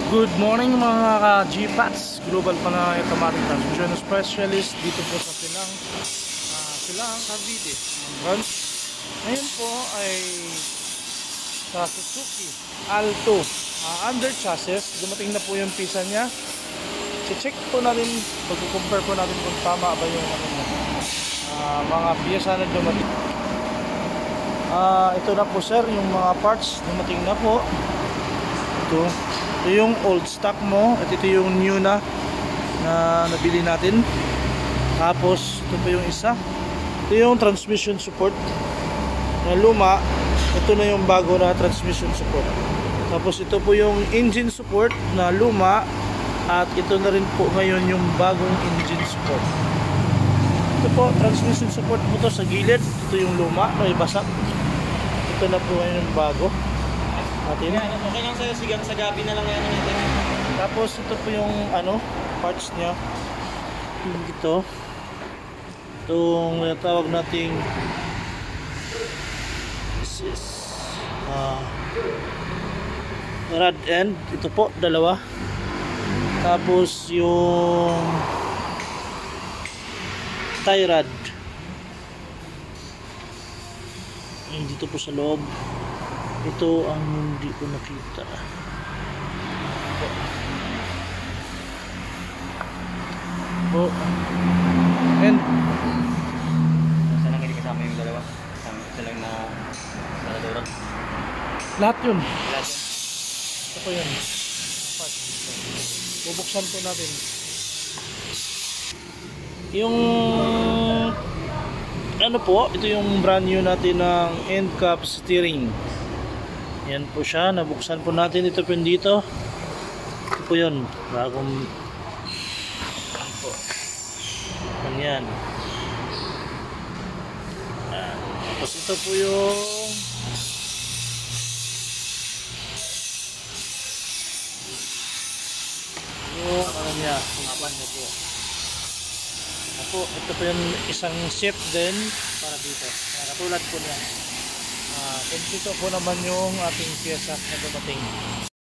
Good morning mga ka-G-Pats, Global Panay Automatic Transmission Specialist dito po sa Silang Cavite. Ngayon po ay sa Suzuki Alto under chassis. Dumating na po yung pisa niya. Check po natin, pag-compare po natin kung tama ba yung mga piyesa na dumating. Ito na po sir, yung mga parts dumating na po. Ito yung old stock mo at ito yung new na nabili natin. Tapos ito po yung isa, ito yung transmission support na luma, ito na yung bago na transmission support. Tapos ito po yung engine support na luma, at ito na rin po ngayon yung bagong engine support. Ito po, transmission support mo to sa gilid, ito yung luma, may basak. Ito na po ngayon yung bago natin. Okay lang sa'yo, sigang sa gabi na lang yan natin. Tapos ito po yung parts nya. Ito. Itong tawag nating rod end. Ito po, dalawa. Tapos yung tie rod. Dito po sa loob. Ito ang hindi ko nakita. Oh. And saan lang hindi kasama yung dalawa? Isa lang na saladura. lahat yun. Lahat yun. Ito po yun. Bubuksan po natin. Yung po, ito yung brand new natin ng end cap steering. Yan po siya, nabuksan po natin. Ito po yun dito. Ito po yun, bagong po. Yan. Tapos ito po yung ano niya, ipan niya po. Ako, ito po yung isang shift din para dito. Katulad po niyan. Kompleto po naman yung ating pyesa na dumating.